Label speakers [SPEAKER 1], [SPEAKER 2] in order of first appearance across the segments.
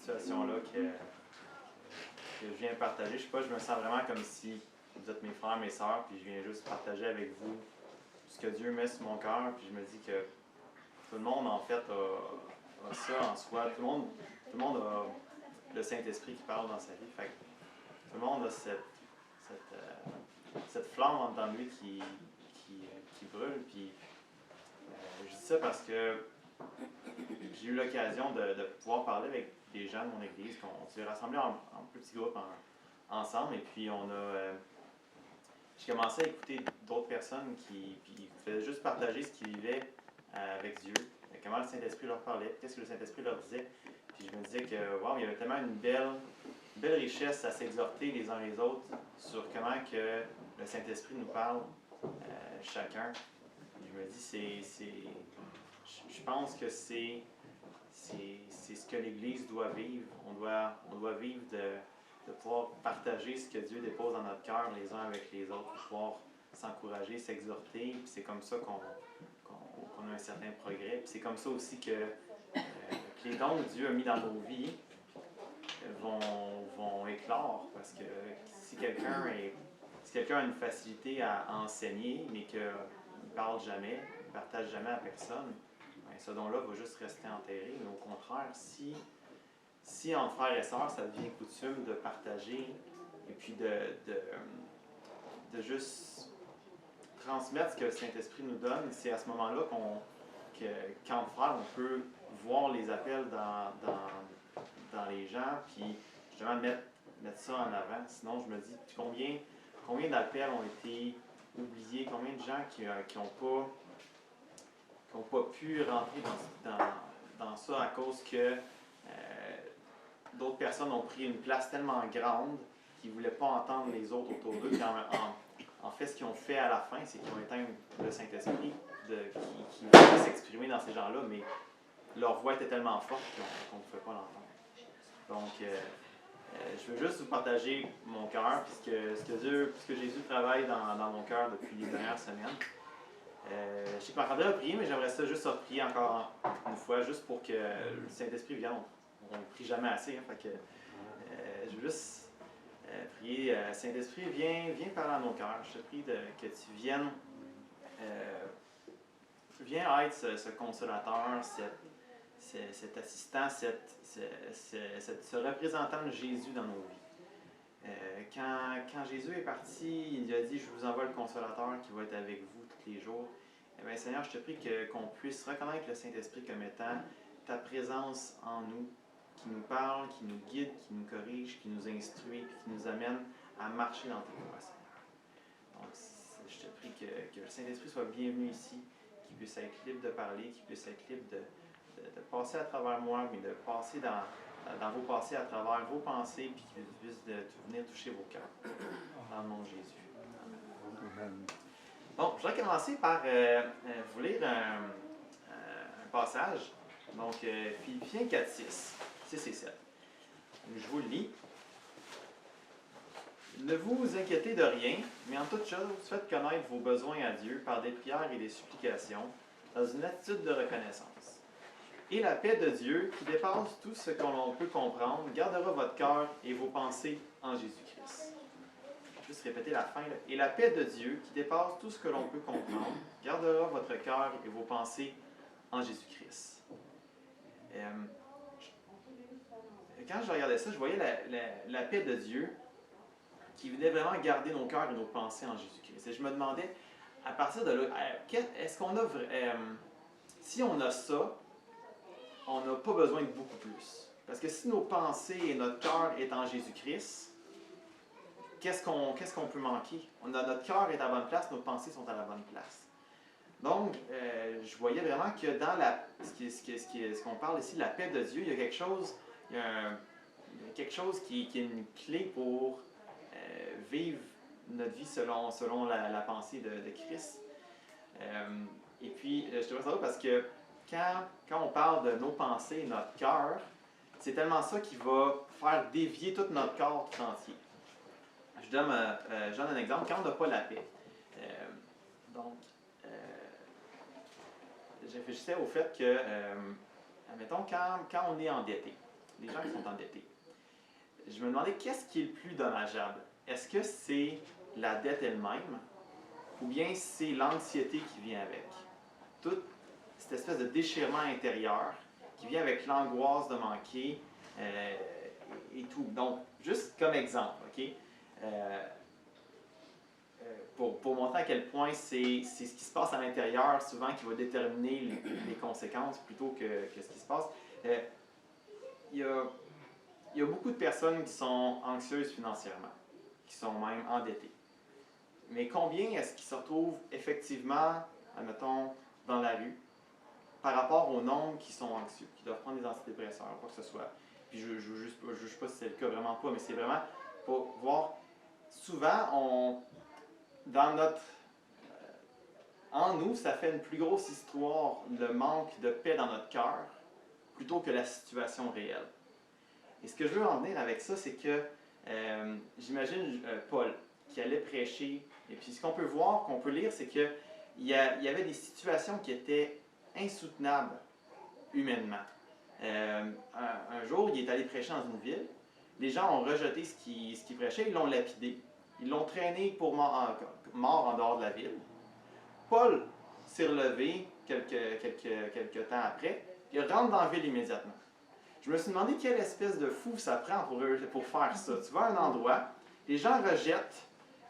[SPEAKER 1] situation-là que je viens partager. Je sais pas, je me sens vraiment comme si vous êtes mes frères, mes sœurs, puis je viens juste partager avec vous ce que Dieu met sur mon cœur, puis je me dis que tout le monde, en fait, a ça en soi. Tout le monde a le Saint-Esprit qui parle dans sa vie. Fait que tout le monde a cette flamme en dedans de lui qui brûle. Puis je dis ça parce que j'ai eu l'occasion de pouvoir parler avec des gens de mon église. On s'est rassemblés en petits groupes ensemble. Et puis j'ai commencé à écouter d'autres personnes qui faisaient juste partager ce qu'ils vivaient avec Dieu, comment le Saint-Esprit leur parlait, qu'est-ce que le Saint-Esprit leur disait. Puis je me disais que wow, il y avait tellement une belle richesse à s'exhorter les uns les autres sur comment que le Saint-Esprit nous parle chacun. Puis je me dis, je pense que c'est ce que l'Église doit vivre. On doit vivre de pouvoir partager ce que Dieu dépose dans notre cœur les uns avec les autres, pour pouvoir s'encourager, s'exhorter. Puis c'est comme ça qu'on a un certain progrès. Puis c'est comme ça aussi que les dons que Dieu a mis dans nos vies vont éclore. Parce que si quelqu'un a une facilité à enseigner, mais qu'il ne parle jamais, il ne partage jamais à personne, bien, ce don-là va juste rester enterré. Mais au contraire, si entre frères et sœurs, ça devient coutume de partager et puis de juste transmettre ce que le Saint-Esprit nous donne, c'est à ce moment-là qu'entre frères, on peut voir les appels dans les gens, puis justement mettre ça en avant. Sinon, je me dis, combien d'appels ont été oubliés, combien de gens qui n'ont pas pu rentrer dans ça à cause que d'autres personnes ont pris une place tellement grande qu'ils ne voulaient pas entendre les autres autour d'eux. En fait, ce qu'ils ont fait à la fin, c'est qu'ils ont éteint le Saint-Esprit qui voulait s'exprimer dans ces gens-là, mais leur voix était tellement forte qu'on ne pouvait pas l'entendre. Donc, je veux juste vous partager mon cœur, puisque Jésus travaille dans mon cœur depuis les dernières semaines. Je sais que Marc-André a prié, mais j'aimerais ça juste prier encore une fois, juste pour que le Saint-Esprit vienne. On ne prie jamais assez, hein, fait que je veux juste prier. Saint-Esprit, viens parler à mon cœur. Je te prie que tu viennes être ce consolateur, cet assistant, ce représentant de Jésus dans nos vies. Quand Jésus est parti, il lui a dit, je vous envoie le consolateur qui va être avec vous tous les jours. Eh bien, Seigneur, je te prie qu'on puisse reconnaître le Saint-Esprit comme étant ta présence en nous, qui nous parle, qui nous guide, qui nous corrige, qui nous instruit, puis qui nous amène à marcher dans tes voies, Seigneur. Donc, je te prie que le Saint-Esprit soit bienvenu ici, qu'il puisse être libre de parler, qu'il puisse être libre de passer à travers moi, mais de passer dans vos pensées, à travers vos pensées, puis qu'il puisse venir toucher vos cœurs. Dans le nom de Jésus. Amen. Bon, je vais commencer par vous lire un passage. Donc, Philippiens 4, 6 et 7. Je vous le lis. Ne vous inquiétez de rien, mais en toute chose, faites connaître vos besoins à Dieu par des prières et des supplications, dans une attitude de reconnaissance. Et la paix de Dieu, qui dépasse tout ce que l'on peut comprendre, gardera votre cœur et vos pensées en Jésus-Christ. Je vais juste répéter la fin. Là. Et la paix de Dieu, qui dépasse tout ce que l'on peut comprendre, gardera votre cœur et vos pensées en Jésus-Christ. Quand je regardais ça, je voyais la paix de Dieu qui venait vraiment garder nos cœurs et nos pensées en Jésus-Christ. Et je me demandais, à partir de là, est-ce qu'on a... si on a ça, on n'a pas besoin de beaucoup plus. Parce que si nos pensées et notre cœur est en Jésus-Christ, qu'est-ce qu'on peut manquer? Notre cœur est à la bonne place, nos pensées sont à la bonne place. Donc, je voyais vraiment que dans ce qu'on parle ici, la paix de Dieu, il y a quelque chose, qui est une clé pour vivre notre vie selon la pensée de Christ. Et puis, je trouvais ça drôle parce que quand on parle de nos pensées et notre cœur, c'est tellement ça qui va faire dévier tout notre corps tout entier. Je donne un exemple. Quand on n'a pas la paix, je réfléchissais au fait que, admettons, quand on est endetté, les gens qui sont endettés. Je me demandais qu'est-ce qui est le plus dommageable. Est-ce que c'est la dette elle-même ou bien c'est l'anxiété qui vient avec? Toute cette espèce de déchirement intérieur qui vient avec l'angoisse de manquer et tout. Donc, juste comme exemple, OK? Pour montrer à quel point c'est ce qui se passe à l'intérieur souvent qui va déterminer les conséquences plutôt que ce qui se passe. Il y a beaucoup de personnes qui sont anxieuses financièrement, qui sont même endettées. Mais combien est-ce qu'ils se retrouvent effectivement, admettons, dans la rue, par rapport au nombre qui sont anxieux, qui doivent prendre des antidépresseurs, quoi que ce soit. Puis je ne juge pas si c'est le cas, vraiment pas, mais c'est vraiment pour voir. Souvent, en nous, ça fait une plus grosse histoire, le manque de paix dans notre cœur, plutôt que la situation réelle. Et ce que je veux en venir avec ça, c'est que j'imagine Paul qui allait prêcher, et puis ce qu'on peut voir, qu'on peut lire, c'est qu'il y avait des situations qui étaient insoutenables humainement. Un jour, il est allé prêcher dans une ville, les gens ont rejeté ce qu'il prêchait, ils l'ont lapidé. Ils l'ont traîné pour mort en dehors de la ville. Paul s'est relevé quelques temps après, et rentre dans la ville immédiatement. Je me suis demandé quelle espèce de fou ça prend pour faire ça. Tu vas à un endroit, les gens rejettent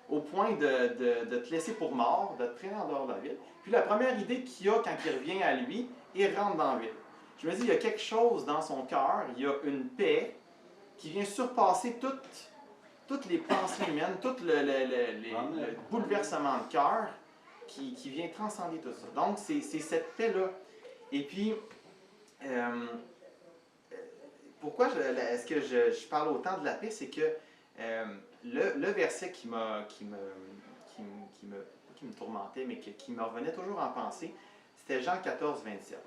[SPEAKER 1] au point de te laisser pour mort, de te traîner en dehors de la ville. Puis la première idée qu'il a quand il revient à lui, il rentre dans la ville. Je me dis, il y a quelque chose dans son cœur, il y a une paix qui vient surpasser toutes les pensées humaines, tout le bouleversement de cœur qui vient transcender tout ça. Donc, c'est cette paix-là. Et puis, pourquoi est-ce que je parle autant de la paix, c'est que le verset qui me tourmentait, mais qui me revenait toujours en pensée, c'était Jean 14, 27.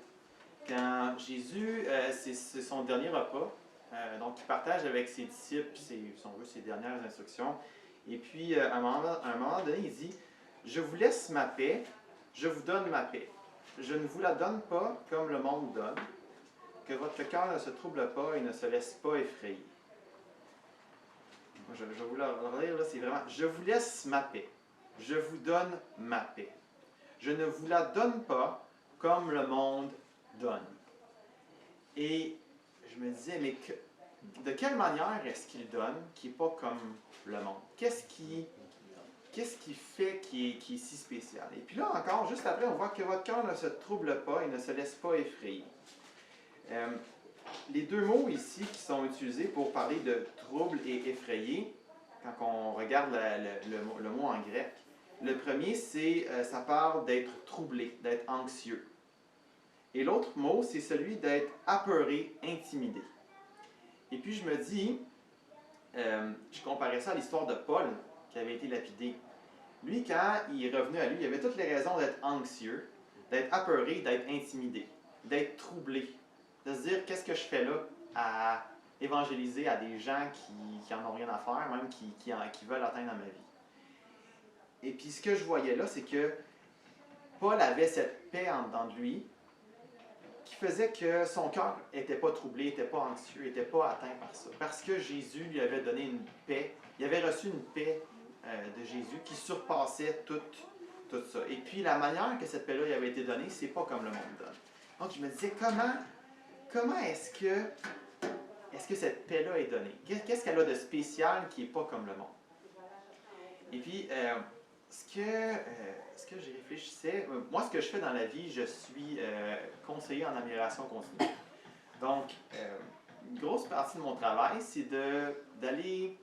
[SPEAKER 1] Quand Jésus, c'est son dernier repas, donc il partage avec ses disciples, ses dernières instructions, et puis à un moment donné, il dit, « Je vous laisse ma paix, je vous donne ma paix. Je ne vous la donne pas comme le monde donne, que votre cœur ne se trouble pas et ne se laisse pas effrayer. » Je vais vous le relire, là, c'est vraiment, « Je vous laisse ma paix, je vous donne ma paix. Je ne vous la donne pas comme le monde donne. » Et je me disais, mais de quelle manière est-ce qu'il donne qui n'est pas comme le monde? Qu'est-ce qui fait qui est si spécial? Et puis là encore, juste après, on voit que votre cœur ne se trouble pas et ne se laisse pas effrayer. Les deux mots ici qui sont utilisés pour parler de trouble et effrayé, quand on regarde le mot en grec, le premier, ça parle d'être troublé, d'être anxieux. Et l'autre mot, c'est celui d'être apeuré, intimidé. Et puis je me dis, je comparais ça à l'histoire de Paul, qui avait été lapidé. Lui, quand il est revenu à lui, il avait toutes les raisons d'être anxieux, d'être apeuré, d'être intimidé, d'être troublé, de se dire, qu'est-ce que je fais là à évangéliser à des gens qui en ont rien à faire, même qui veulent atteindre dans ma vie. Et puis ce que je voyais là, c'est que Paul avait cette paix en dedans de lui, qui faisait que son cœur n'était pas troublé, n'était pas anxieux, n'était pas atteint par ça. Parce que Jésus lui avait donné une paix, il avait reçu une paix de Jésus qui surpassait tout ça. Et puis la manière que cette paix-là lui avait été donnée, c'est pas comme le monde donne. Donc je me disais, comment est-ce que cette paix-là est donnée? Qu'est-ce qu'elle a de spécial qui n'est pas comme le monde? Et puis, ce que j'ai réfléchissais, moi, ce que je fais dans la vie, je suis conseiller en amélioration continue. Donc, une grosse partie de mon travail, c'est d'aller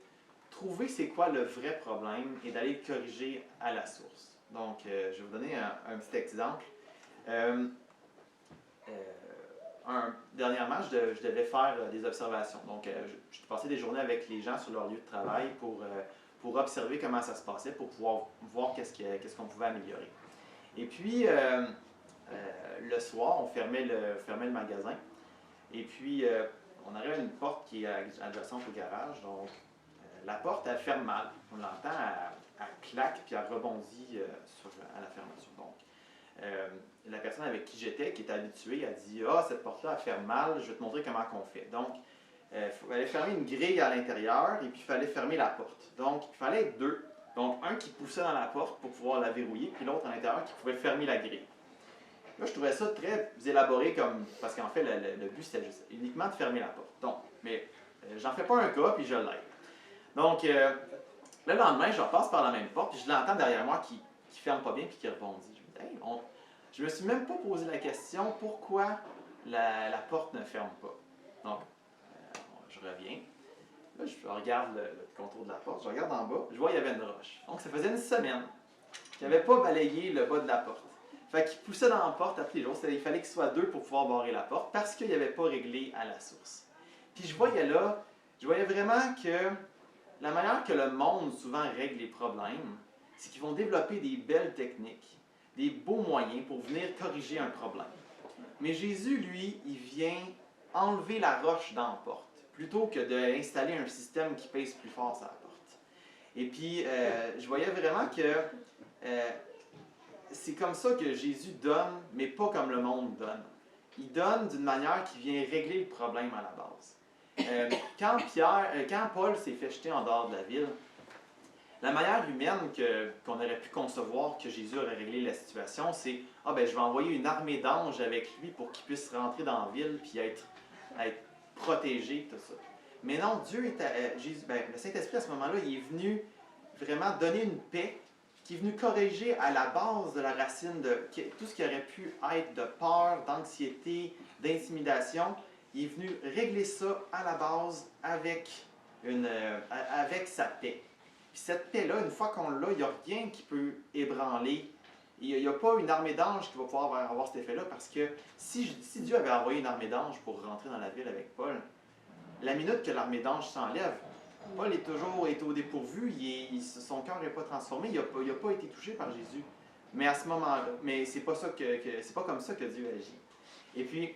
[SPEAKER 1] trouver c'est quoi le vrai problème et d'aller le corriger à la source. Donc, je vais vous donner un petit exemple. Dernièrement, je devais faire des observations. Donc, je passais des journées avec les gens sur leur lieu de travail pour observer comment ça se passait, pour pouvoir voir qu'est-ce qu'on pouvait améliorer. Et puis, le soir, on fermait le magasin. Et puis, on arrive à une porte qui est adjacente au garage. Donc, la porte, elle ferme mal. On l'entend, elle claque, puis elle rebondit à la fermeture. Donc, la personne avec qui j'étais, qui était habituée, a dit « Ah, cette porte-là, elle ferme mal, je vais te montrer comment on fait. » Donc, fallait fermer une grille à l'intérieur et puis il fallait fermer la porte. Donc, il fallait être deux. Donc, un qui poussait dans la porte pour pouvoir la verrouiller, puis l'autre à l'intérieur qui pouvait fermer la grille. Là, je trouvais ça très élaboré parce qu'en fait, le but, c'était juste uniquement de fermer la porte. Donc, mais j'en fais pas un cas, puis je l'aide. Donc, le lendemain, je repasse par la même porte, puis je l'entends derrière moi qui ferme pas bien, puis qui rebondit. Je me dis, hey, je me suis même pas posé la question pourquoi la porte ne ferme pas. Donc, je reviens. Là, je regarde le contour de la porte, je regarde en bas, je vois qu'il y avait une roche. Donc, ça faisait une semaine qu'il n'avait pas balayé le bas de la porte. Fait qu'il poussait dans la porte à tous les jours. Il fallait qu'il soit deux pour pouvoir barrer la porte parce qu'il n'avait pas réglé à la source. Puis je voyais vraiment que la manière que le monde souvent règle les problèmes, c'est qu'ils vont développer des belles techniques, des beaux moyens pour venir corriger un problème. Mais Jésus, lui, il vient enlever la roche dans la porte, plutôt que d'installer un système qui pèse plus fort sur la porte. Et puis, je voyais vraiment que c'est comme ça que Jésus donne, mais pas comme le monde donne. Il donne d'une manière qui vient régler le problème à la base. Quand Paul s'est fait jeter en dehors de la ville, la manière humaine qu'on aurait pu concevoir que Jésus aurait réglé la situation, c'est « Ah ben je vais envoyer une armée d'anges avec lui pour qu'il puisse rentrer dans la ville puis être protégé, tout ça. » Mais non, le Saint-Esprit à ce moment-là, il est venu vraiment donner une paix, qui est venu corriger à la base de la racine de tout ce qui aurait pu être de peur, d'anxiété, d'intimidation. Il est venu régler ça à la base avec sa paix. Puis cette paix-là, une fois qu'on l'a, il n'y a rien qui peut ébranler. Il n'y a pas une armée d'anges qui va pouvoir avoir cet effet-là, parce que si Dieu avait envoyé une armée d'anges pour rentrer dans la ville avec Paul, la minute que l'armée d'anges s'enlève, Paul est toujours au dépourvu, son cœur n'est pas transformé, il n'a pas été touché par Jésus. Mais à ce moment-là, mais c'est pas comme ça que Dieu agit. Et puis,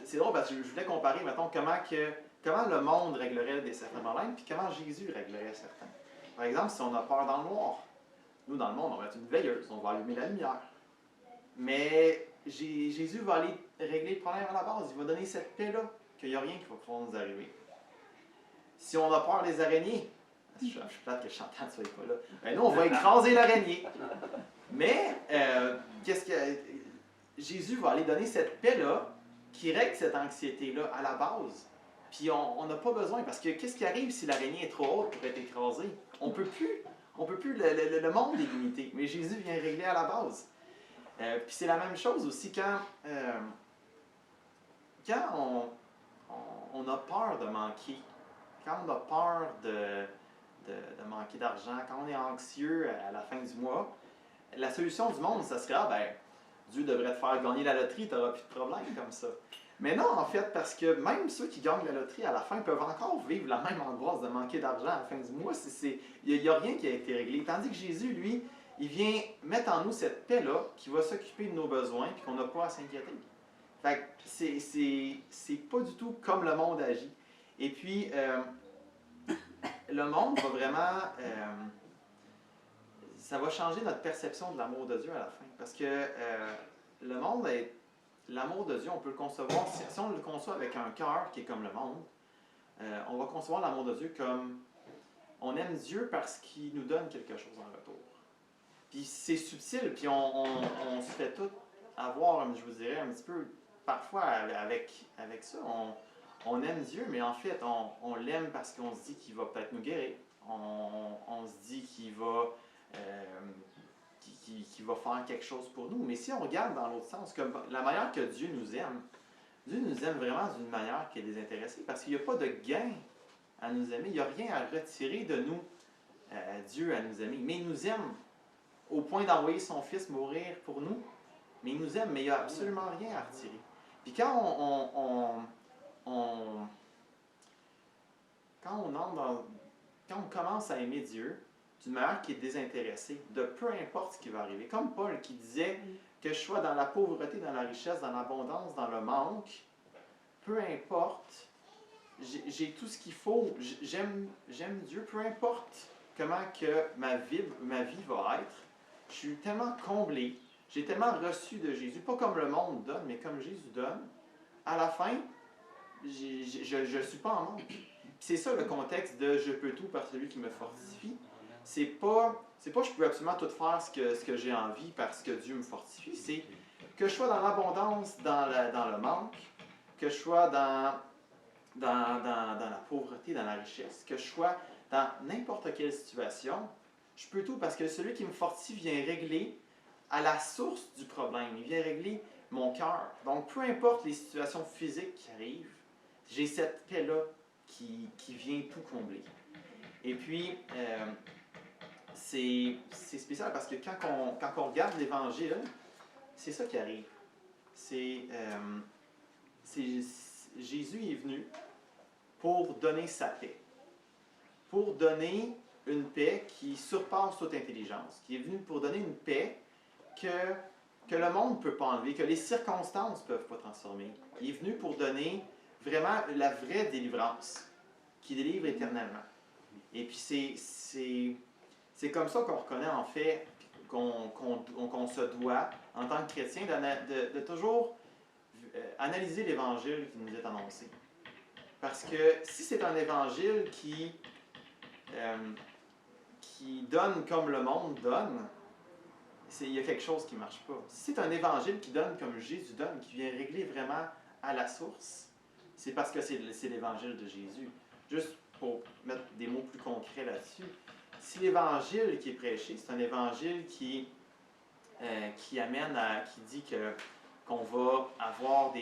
[SPEAKER 1] c'est drôle parce que je voulais comparer, mettons, comment le monde réglerait certains problèmes, puis comment Jésus réglerait certains. Par exemple, si on a peur dans le noir, nous, dans le monde, on va être une veilleuse, on va allumer la lumière. Mais Jésus va aller régler le problème à la base. Il va donner cette paix-là, qu'il n'y a rien qui va pouvoir nous arriver. Si on a peur des araignées, je suis plate que Chantal ne soit pas là, ben nous, on va écraser l'araignée. Mais, Jésus va aller donner cette paix-là, qui règle cette anxiété-là à la base. Puis on n'a pas besoin, parce que qu'est-ce qui arrive si l'araignée est trop haute pour être écrasée? On peut plus, le monde est limité, mais Jésus vient régler à la base. Puis c'est la même chose aussi quand on a peur de manquer, quand on a peur de manquer d'argent, quand on est anxieux à la fin du mois, la solution du monde, ça serait Dieu devrait te faire gagner la loterie, tu n'auras plus de problème comme ça. Mais non, en fait, parce que même ceux qui gagnent la loterie à la fin peuvent encore vivre la même angoisse de manquer d'argent à la fin du mois. Il n'y a rien qui a été réglé. Tandis que Jésus, lui, il vient mettre en nous cette paix-là qui va s'occuper de nos besoins et qu'on n'a pas à s'inquiéter. Fait que c'est pas du tout comme le monde agit. Et puis, le monde va vraiment... ça va changer notre perception de l'amour de Dieu à la fin. Parce que l'amour de Dieu, on peut le concevoir, si on le conçoit avec un cœur qui est comme le monde, on va concevoir l'amour de Dieu comme on aime Dieu parce qu'il nous donne quelque chose en retour. Puis c'est subtil, puis on se fait tout avoir, je vous dirais, un petit peu, parfois avec ça. On aime Dieu, mais en fait, on l'aime parce qu'on se dit qu'il va peut-être nous guérir. On se dit qu'il va faire quelque chose pour nous. Mais si on regarde dans l'autre sens, comme la manière que Dieu nous aime vraiment d'une manière qui est désintéressée, parce qu'il n'y a pas de gain à nous aimer, il n'y a rien à retirer de nous, Dieu à nous aimer. Mais il nous aime au point d'envoyer son Fils mourir pour nous, mais il nous aime, mais il n'y a absolument rien à retirer. Puis quand on commence à aimer Dieu d'une manière qui est désintéressée, de peu importe ce qui va arriver, comme Paul qui disait que je sois dans la pauvreté, dans la richesse, dans l'abondance, dans le manque, peu importe, j'ai tout ce qu'il faut, j'aime Dieu, peu importe comment que ma vie va être, je suis tellement comblé, j'ai tellement reçu de Jésus, pas comme le monde donne, mais comme Jésus donne. À la fin, je suis pas en manque. Puis c'est ça le contexte de je peux tout par celui qui me fortifie. C'est pas je peux absolument tout faire ce que j'ai envie parce que Dieu me fortifie. C'est que je sois dans l'abondance, dans le manque, que je sois dans la pauvreté, dans la richesse, que je sois dans n'importe quelle situation, je peux tout parce que celui qui me fortifie vient régler à la source du problème. Il vient régler mon cœur. Donc, peu importe les situations physiques qui arrivent, j'ai cette paix-là qui vient tout combler. Et puis, c'est spécial parce que quand on regarde l'Évangile, c'est ça qui arrive. Jésus est venu pour donner sa paix, pour donner une paix qui surpasse toute intelligence, qui est venu pour donner une paix que le monde ne peut pas enlever, que les circonstances ne peuvent pas transformer. Il est venu pour donner vraiment la vraie délivrance, qui délivre éternellement. Et puis c'est comme ça qu'on reconnaît en fait qu'on se doit, en tant que chrétien, de toujours analyser l'Évangile qui nous est annoncé. Parce que si c'est un Évangile qui donne comme le monde donne, il y a quelque chose qui ne marche pas. Si c'est un Évangile qui donne comme Jésus donne, qui vient régler vraiment à la source, c'est parce que c'est l'Évangile de Jésus. Juste pour mettre des mots plus concrets là-dessus, si l'Évangile qui est prêché, c'est un Évangile qui dit qu'on va avoir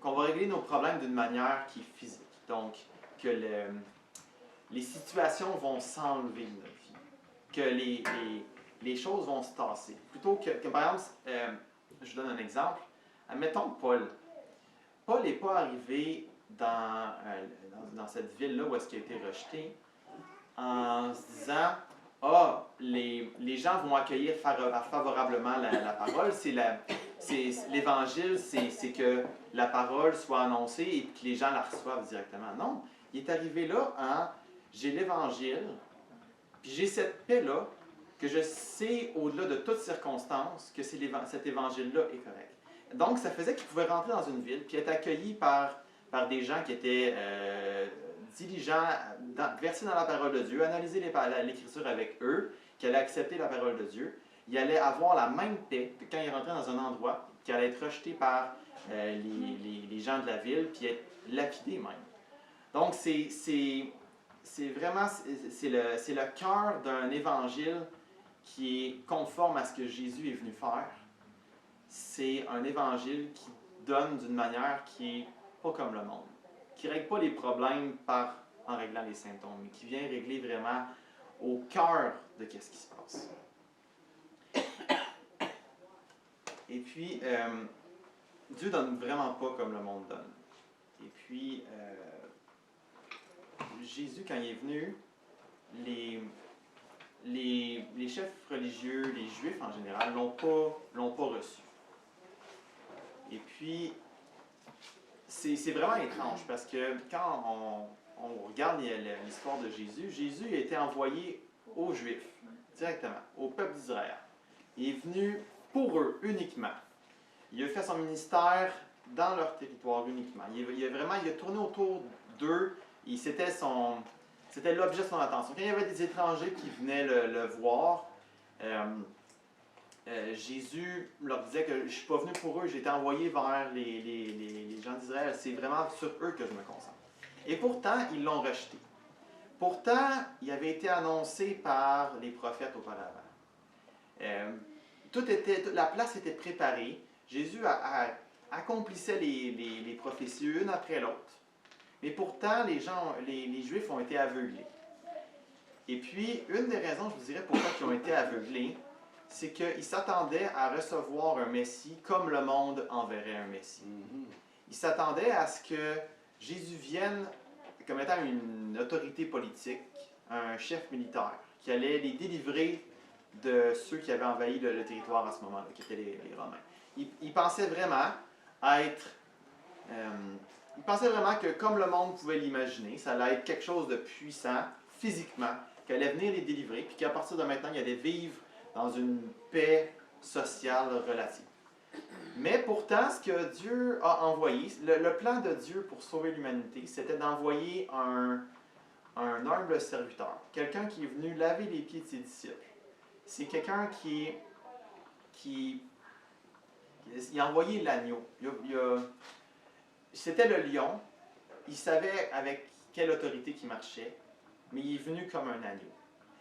[SPEAKER 1] qu'on va régler nos problèmes d'une manière qui est physique. Donc, que les situations vont s'enlever de notre vie. Que les choses vont se tasser. Plutôt que par exemple, je vous donne un exemple. Admettons Paul. Paul n'est pas arrivé dans cette ville-là où est-ce qu'il a été rejeté en se disant « Ah, les gens vont accueillir favorablement la parole. L'Évangile, c'est que la parole soit annoncée et que les gens la reçoivent directement. » Non, il est arrivé là en « J'ai l'Évangile, puis j'ai cette paix-là, que je sais au-delà de toutes circonstances que cet Évangile-là est correct. » Donc, ça faisait qu'il pouvait rentrer dans une ville puis être accueilli par des gens qui étaient diligents, versés dans la parole de Dieu, analyser l'Écriture avec eux, qui allaient accepter la parole de Dieu. Il allait avoir la même paix que quand il rentrait dans un endroit, qui allait être rejeté par les gens de la ville, puis être lapidé même. Donc, c'est vraiment le cœur d'un évangile qui est conforme à ce que Jésus est venu faire. C'est un évangile qui donne d'une manière qui n'est pas comme le monde, qui ne règle pas les problèmes en réglant les symptômes, mais qui vient régler vraiment au cœur de ce qui se passe. Et puis, Dieu donne vraiment pas comme le monde donne. Et puis, Jésus, quand il est venu, les chefs religieux, les Juifs en général, l'ont pas reçu. Et puis, c'est vraiment étrange parce que quand on regarde l'histoire de Jésus, Jésus a été envoyé aux Juifs, directement, au peuple d'Israël. Il est venu pour eux uniquement. Il a fait son ministère dans leur territoire uniquement. Il a tourné autour d'eux. C'était l'objet de son attention. Quand il y avait des étrangers qui venaient le voir, Jésus leur disait que je ne suis pas venu pour eux, j'ai été envoyé vers les gens d'Israël. C'est vraiment sur eux que je me concentre. Et pourtant, ils l'ont rejeté. Pourtant, il avait été annoncé par les prophètes auparavant. La place était préparée. Jésus accomplissait les prophéties une après l'autre. Mais pourtant, les Juifs ont été aveuglés. Et puis, une des raisons, je vous dirais, pourquoi ils ont été aveuglés, c'est qu'ils s'attendaient à recevoir un Messie comme le monde enverrait un Messie. Ils s'attendaient à ce que Jésus vienne comme étant une autorité politique, un chef militaire, qui allait les délivrer de ceux qui avaient envahi le territoire à ce moment-là, qui étaient les Romains. Ils pensaient vraiment ils pensaient vraiment que comme le monde pouvait l'imaginer, ça allait être quelque chose de puissant, physiquement, qui allait venir les délivrer, puis qu'à partir de maintenant, ils allaient vivre dans une paix sociale relative. Mais pourtant, ce que Dieu a envoyé, le plan de Dieu pour sauver l'humanité, c'était d'envoyer un humble serviteur, quelqu'un qui est venu laver les pieds de ses disciples. C'est quelqu'un qui il a envoyé l'agneau. C'était le lion. Il savait avec quelle autorité il marchait, mais il est venu comme un agneau.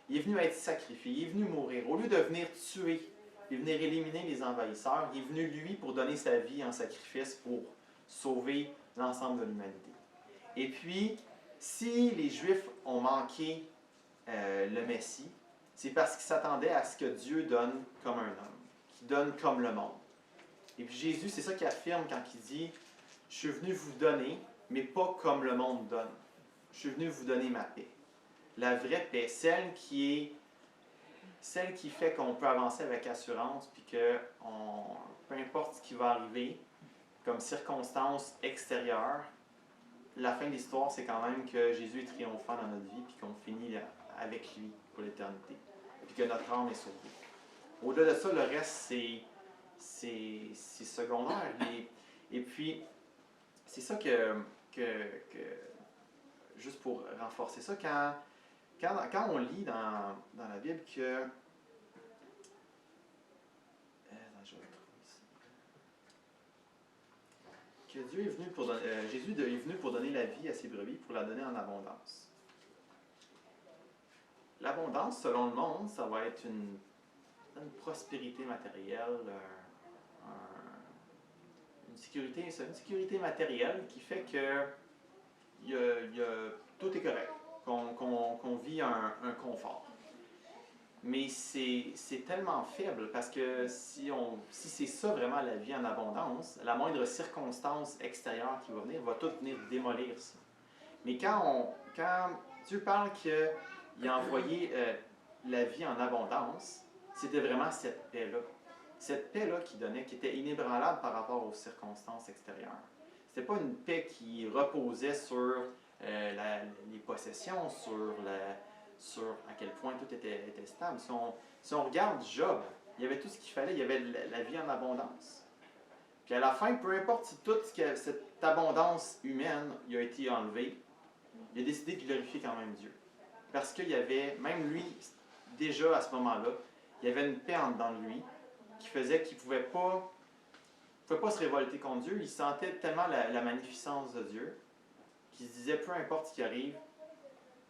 [SPEAKER 1] Il est venu être sacrifié, il est venu mourir. Au lieu de venir tuer, il est venu éliminer les envahisseurs, il est venu, lui, pour donner sa vie en sacrifice pour sauver l'ensemble de l'humanité. Et puis, si les Juifs ont manqué le Messie, c'est parce qu'ils s'attendaient à ce que Dieu donne comme un homme, qu'il donne comme le monde. Et puis Jésus, c'est ça qu'il affirme quand il dit « Je suis venu vous donner, mais pas comme le monde donne. Je suis venu vous donner ma paix. » La vraie paix, celle qui fait qu'on peut avancer avec assurance, puis que peu importe ce qui va arriver, comme circonstance extérieure, la fin de l'histoire, c'est quand même que Jésus est triomphant dans notre vie, puis qu'on finit avec lui pour l'éternité, puis que notre âme est sauvée. Au-delà de ça, le reste, c'est secondaire. Et puis, c'est ça que juste pour renforcer ça, quand on lit dans la Bible que... je vais le trouver ici. Que Dieu est venu pour Jésus est venu pour donner la vie à ses brebis, pour la donner en abondance. L'abondance, selon le monde, ça va être une prospérité matérielle, une sécurité matérielle qui fait que tout est correct, qu'on vit un confort. Mais c'est tellement faible parce que si c'est ça vraiment la vie en abondance, la moindre circonstance extérieure qui va venir va tout venir démolir ça. Mais quand Dieu parle qu'il a envoyé la vie en abondance, c'était vraiment cette paix-là. Cette paix-là qu'il donnait, qui était inébranlable par rapport aux circonstances extérieures. C'était pas une paix qui reposait sur les possessions, sur à quel point tout était stable. Si on regarde Job, il y avait tout ce qu'il fallait, il y avait la vie en abondance. Puis à la fin, peu importe si toute cette abondance humaine il a été enlevée, il a décidé de glorifier quand même Dieu. Parce qu'il y avait, même lui, déjà à ce moment-là, il y avait une paix en dedans de lui qui faisait qu'il ne pouvait pas se révolter contre Dieu. Il sentait tellement la magnificence de Dieu qu'il se disait, peu importe ce qui arrive,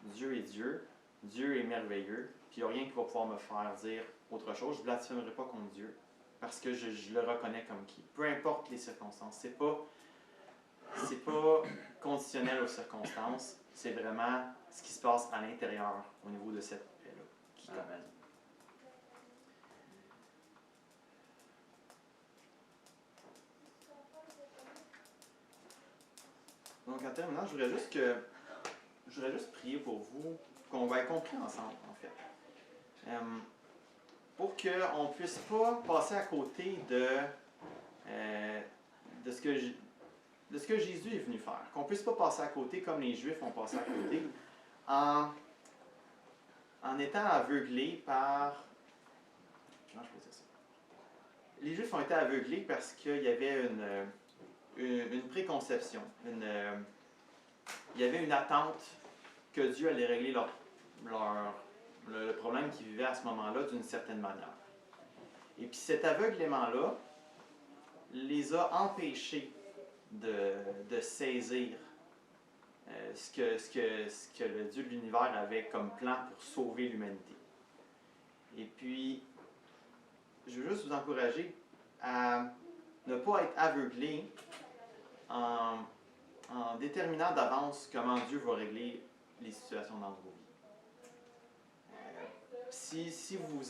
[SPEAKER 1] Dieu est Dieu, Dieu est merveilleux, puis il n'y a rien qui va pouvoir me faire dire autre chose. Je ne blasphémerai pas contre Dieu, parce que je le reconnais comme qui. Peu importe les circonstances. C'est pas conditionnel aux circonstances, c'est vraiment ce qui se passe à l'intérieur au niveau de cette paix-là qui compte.
[SPEAKER 2] Amen.
[SPEAKER 1] Donc en terminant, je voudrais juste prier pour vous, qu'on va être compris ensemble, en fait. Pour qu'on ne puisse pas passer à côté de ce que Jésus est venu faire. Qu'on ne puisse pas passer à côté comme les Juifs ont passé à côté, en étant aveuglés par... Comment je peux dire ça? Les Juifs ont été aveuglés parce qu'il y avait une préconception, il y avait une attente que Dieu allait régler le problème qu'ils vivaient à ce moment-là d'une certaine manière. Et puis cet aveuglement-là les a empêchés de saisir ce que le Dieu de l'univers avait comme plan pour sauver l'humanité. Et puis, je veux juste vous encourager à ne pas être aveuglé en déterminant d'avance comment Dieu va régler les situations dans vos vies. Si vous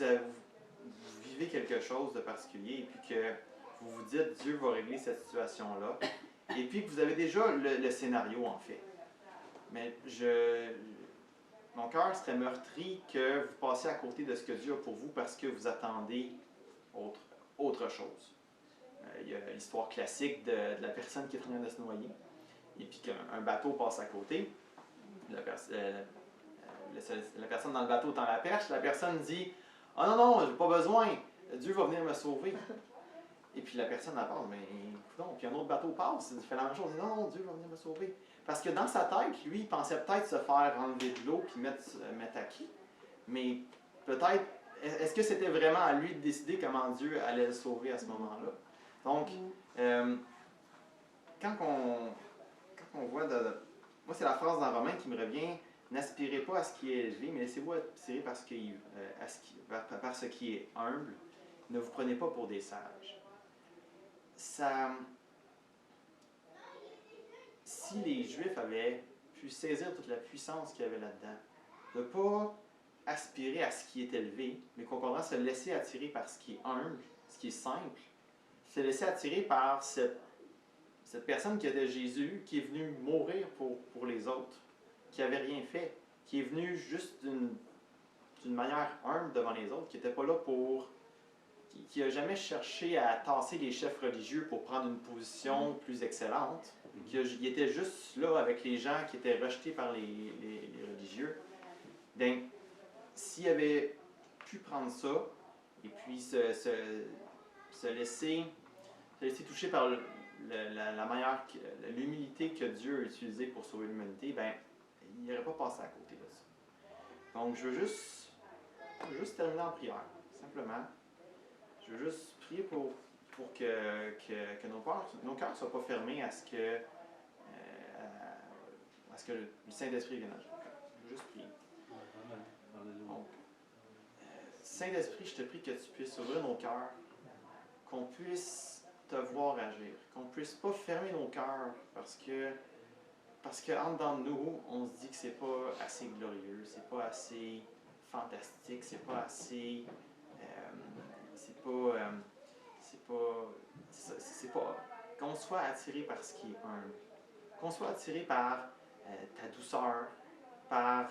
[SPEAKER 1] vivez quelque chose de particulier et puis que vous vous dites Dieu va régler cette situation-là, et puis que vous avez déjà le scénario en fait, mais mon cœur serait meurtri que vous passiez à côté de ce que Dieu a pour vous parce que vous attendez autre chose. Il y a l'histoire classique de la personne qui est en train de se noyer, et puis qu'un bateau passe à côté. La personne dans le bateau tend la perche, la personne dit « Ah non, j'ai pas besoin, Dieu va venir me sauver. » Et puis la personne elle parle, mais non, puis un autre bateau passe, il fait la même chose, il dit non, Dieu va venir me sauver. Parce que dans sa tête, lui, il pensait peut-être se faire enlever de l'eau puis mettre à qui. Mais peut-être, est-ce que c'était vraiment à lui de décider comment Dieu allait le sauver à ce moment-là? Donc, quand on voit, moi c'est la phrase dans Romains qui me revient, n'aspirez pas à ce qui est élevé, mais laissez-vous aspirer par ce qui est humble. Ne vous prenez pas pour des sages. Si les Juifs avaient pu saisir toute la puissance qu'il y avait là-dedans, de ne pas aspirer à ce qui est élevé, mais qu'au contraire se laisser attirer par ce qui est humble, ce qui est simple, se laisser attirer par cette personne qui était Jésus, qui est venu mourir pour les autres, qui n'avait rien fait, qui est venu juste d'une manière humble devant les autres, qui n'était pas là qui n'a jamais cherché à tasser les chefs religieux pour prendre une position plus excellente, il était juste là avec les gens qui étaient rejetés par les religieux. Donc, s'il avait pu prendre ça, et puis se laisser toucher par l'humilité que Dieu a utilisée pour sauver l'humanité, ben, il n'aurait pas passé à côté de ça. Donc, je veux juste terminer en prière, simplement. Je veux juste prier pour que nos cœurs ne soient pas fermés à ce que le Saint-Esprit vienne agir. Je veux juste prier. Donc, Saint-Esprit, je te prie que tu puisses ouvrir nos cœurs, qu'on puisse te voir agir, qu'on ne puisse pas fermer nos cœurs parce qu'en dedans de nous, on se dit que c'est pas assez glorieux, c'est pas assez fantastique, c'est pas assez... c'est pas qu'on soit attiré par ce qui est humble, qu'on soit attiré par ta douceur, par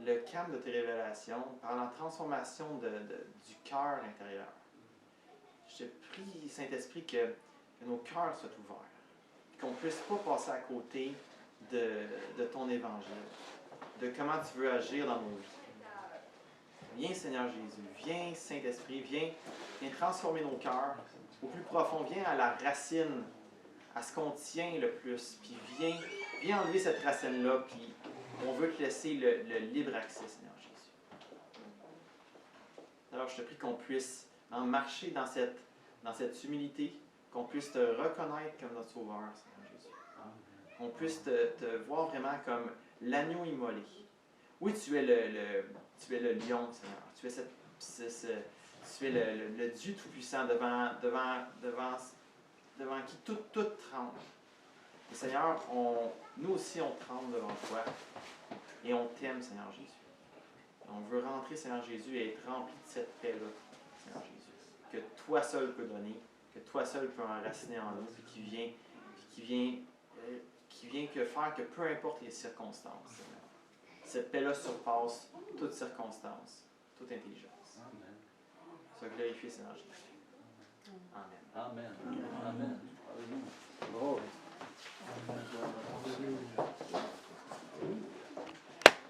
[SPEAKER 1] le calme de tes révélations, par la transformation du cœur intérieur. Je te prie, Saint-Esprit, que nos cœurs soient ouverts, qu'on ne puisse pas passer à côté de ton évangile, de comment tu veux agir dans nos vies. Viens, Seigneur Jésus, viens, Saint-Esprit, viens transformer nos cœurs au plus profond, viens à la racine, à ce qu'on tient le plus, puis viens enlever cette racine-là, puis on veut te laisser le libre accès, Seigneur Jésus. Alors, je te prie qu'on puisse en marcher dans cette humilité, qu'on puisse te reconnaître comme notre Sauveur, Seigneur Jésus. Qu'on puisse te voir vraiment comme l'agneau immolé. Oui, tu es le lion, Seigneur. Tu es le Dieu Tout-Puissant devant qui tout tremble. Et Seigneur, nous aussi, on tremble devant toi. Et on t'aime, Seigneur Jésus. On veut rentrer, Seigneur Jésus, et être rempli de cette paix-là, Seigneur Jésus. Que toi seul peux donner, que toi seul peux enraciner en nous, puis qui vient que faire que peu importe les circonstances, Seigneur. Cette paix-là surpasse toute circonstance, toute intelligence. Sois glorifié, Seigneur Jésus. Amen.
[SPEAKER 2] Amen.